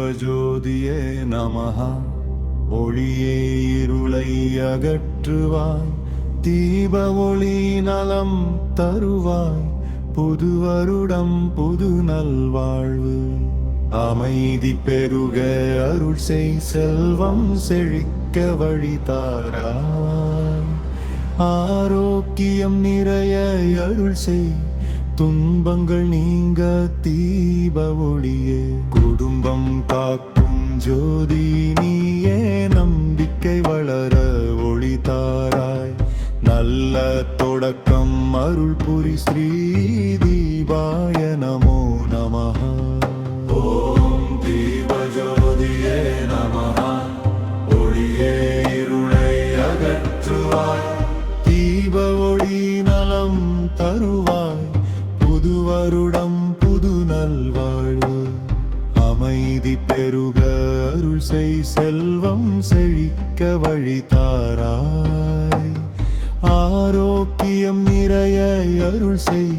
தீபஜோதியே நமஹ. ஒளியே இருளை அகற்றுவாய், தீப ஒளி நலம் தருவாய், புது வருடம் புது நல்வாழ்வு. அமைதி பெருக அருள் செய், செல்வம் செழிக்க வழி தாராய். ஆரோக்கியம் நிறைய அருள் செய், துன்பங்கள் நீங்க தீப ஒளியே. குடும்பம் காக்கும் ஜோதி நீயே, நம்பிக்கை வளர ஒளி தாராய். நல்ல தொடக்கம் அருள் புரி, ஸ்ரீ தீபாய நமோ நமஹ. ஓம் தீபஜோதியே நமஹ. ஒளியே இருளை அகற்றுவாய், தீப ஒளி நலம் தருவாய், புது வருடம் புது நல்வாழ்வு. அமைதி பெருக அருள் செய், செல்வம் செழிக்க வழி தாராய். ஆரோக்கியம் நிறைய அருள் செய்,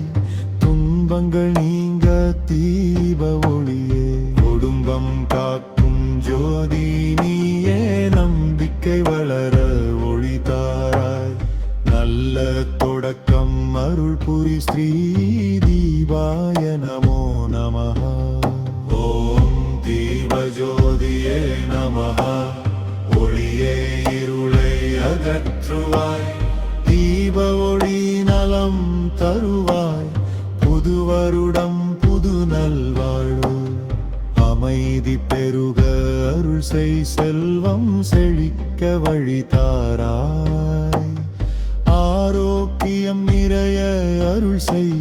துன்பங்கள் நீங்க தீப ஒளியே. குடும்பம் காக்கும் ஜோதி நீயே, நம்பிக்கை வளர ஒளி தாராய். நல்ல தொடக்கம் அருள் புரி, ஸ்ரீ தீபாய நமோ நமஹ. ஓம் தீபஜோதியே நமஹ. ஒளியே இருளை அகற்றுவாய், தீப ஒளி நலம் தருவாய், புது வருடம் புது நல்வாழ்வு. அமைதி பெருக அருள் செய், செல்வம் செழிக்க வழி தாராய். ஆரோக்கியம் நிறைய அருள் செய்,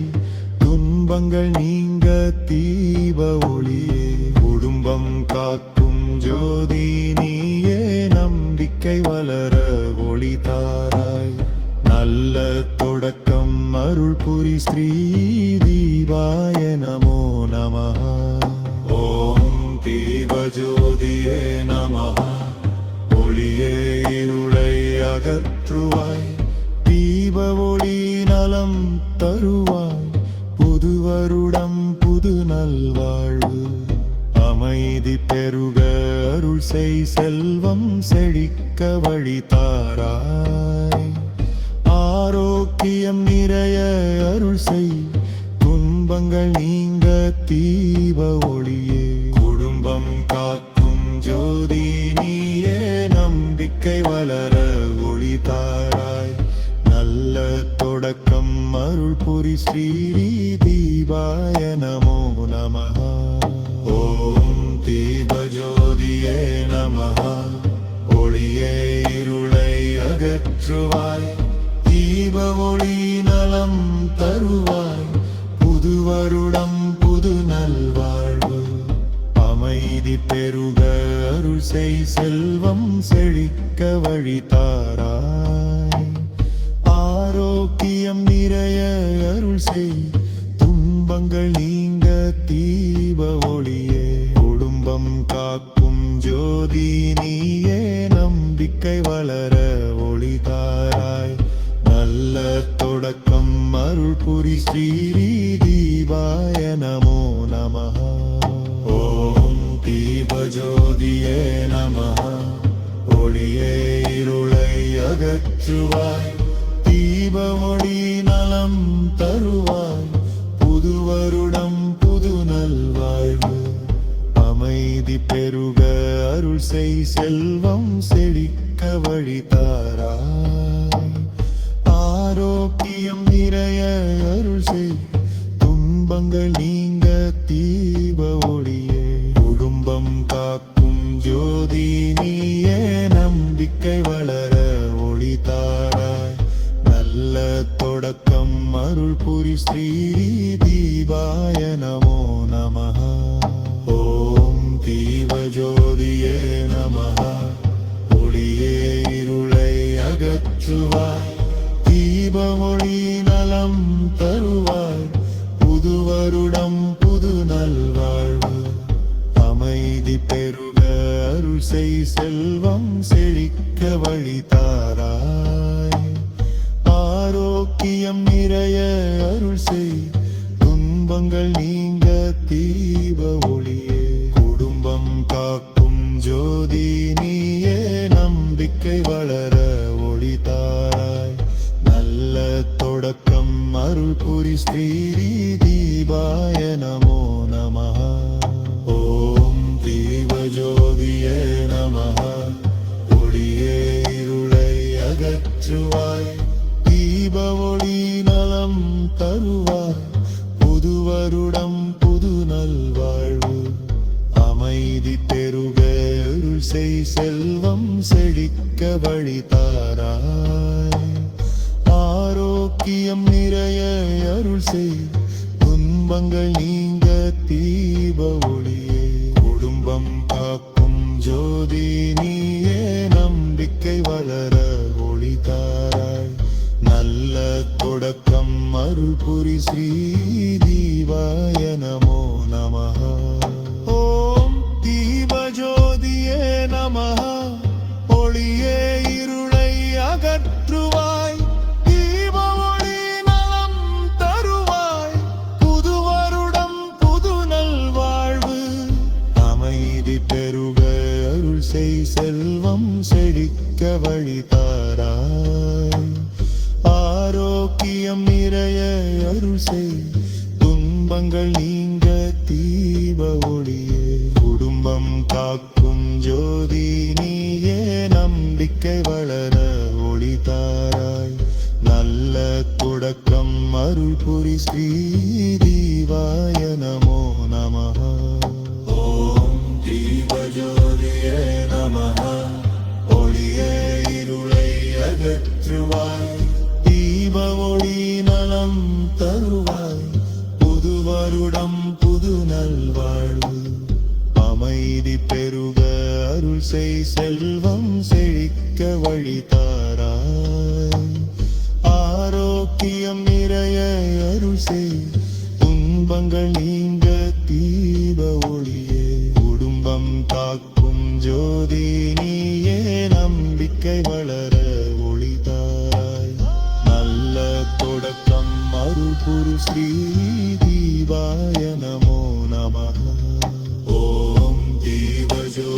துன்பங்கள் நீங்க தீப ஒளியே. குடும்பம் காக்கும் ஜோதி நீயே, நம்பிக்கை வளர ஒளி தாராய். நல்ல தொடக்கம் அருள் புரி, ஸ்ரீ தீபாய நமோ நமஹ. ஓம் தீபஜோதியே நமஹ. ஒளியே இருளை அகற்றுவாய், தீப ஒளி நலம் தருவாய், புது வருடம் புது நல்வாழ்வு. அமைதி பெருக அருள் செய், செல்வம் செழிக்க வழி தாராய். ஆரோக்கியம் நிறைய அருள் செய், துன்பங்கள் நீங்க தீப ஒளியே. குடும்பம் காக்கும் ஜோதி நீயே, நம்பிக்கை வளர ஒளி தாராய். நல்ல தொடக்கம் அருள் புரி, ஸ்ரீ தீபாய நமோ நமஹ. ஓம் தீபஜோதியே நமஹ. ஒளியே இருளை அகற்றுவாய், தீப ஒளி நலம் தருவாய், புது வருடம் புது நல்வாழ்வு. அமைதி பெருக அருள் செய், செல்வம் செழிக்க வழி தாராய். ஆரோக்கியம் நிறைய அருள் செய், துன்பங்கள் நீங்க தீப ஒளியே. குடும்பம் காக்கும் ஜோதி நீயே, நம்பிக்கை வளர ஒளி தாராய். நல்ல தொடக்கம் அருள் புரி, ஸ்ரீ தீபாய நமோ நமஹ. ஓம் தீபஜோதியே நமஹ. ஒளியே இருளை அகற்றுவாய், தீப ஒளி நலம் தருவாய், புது வருடம் புது நல்வாழ்வு. அமைதி பெருக அருள் செய், செல்வம் செழிக்க வழி தாராய். ஆரோக்கியம் நிறைய அருள் செய், துன்பங்கள் நீங்க தீப ஒளியே. குடும்பம் காக்கும் ஜோதி நீயே, நம்பிக்கை வளர ஒளி தாராய். நல்ல தொடக்கம் அருள் புரி, ஸ்ரீ தீபாய நமோ நமஹ. ஓம் தீபஜோதியே நமஹ. ஒளியே இருளை அகற்றுவாய், தீப ஒளி நலம் தருவாய், புது வருடம் புது நல்வாழ்வு. அமைதி பெருக அருள் செய், செல்வம் செழிக்க வழி தாராய். ஆரோக்கியம் நிறைய அருள் செய், துன்பங்கள் நீங்க தீப ஒளியே. குடும்பம் தொடக்கம் அருள் புரி ஸ்ரீ தீபாய நமோ நமः ஓம் தீபஜோதியே நமः ஒளியே இருளை அகற்றுவாய் தீப ஒளி நலம் தருவாய் புது வருடம் புது நல்வாழ்வு அமைதி பெருக அருள் செய் செல்வம் செழிக்க வழி தாராய் ஆரோக்கியம் நிறைய அருள் செய் துன்பங்கள் நீங்க தீப ஒளியே குடும்பம் காக்கும் ஜோதி நீயே நம்பிக்கை வளர ஒளி தாராய் நல்ல தொடக்கம் அருள் புரி ஸ்ரீ தீபாய நமோ நமः ஓம் தீபஜோதியே நமः ஒளியே இருளை அகற்றுவாய் தீப ஒளி நலம் தருவாய் புது வருடம் புது நல்வாழ்வு அமைதி பெருக அருள் செய் செல்வம் செழிக்க வழி தாராய் ஆரோக்கியம் நிறைய அருள் செய் துன்பங்கள் நீங்க தீப ஒளியே குடும்பம் காக்கும் ஜோதி நீயே நம்பிக்கை வளர ஒளி தாராய் நல்ல தொடக்கம் அருள் புரி ஸ்ரீ தீபாய நமோ நமः ஓம் தீபஜோதியே நமः ஒளியே இருளை அகற்றுவாய் தீப ஒளி நலம் தருவாய் புது வருடம் புது நல்வாழ்வு அமைதி பெருக அருள் செய் செல்வம் செழிக்க வழி தாராய் ஆரோக்கியம் நிறைய அருள் செய் துன்பங்கள் நீங்க தீப ஒளியே குடும்பம் காக்கும் ஜோதி நீயே நம்பிக்கை வளர ஒளி தாராய் நல்ல தொடக்கம் அருள் புரி ஸ்ரீ தீபாய நமோ நமः ஓம் தீபஜோ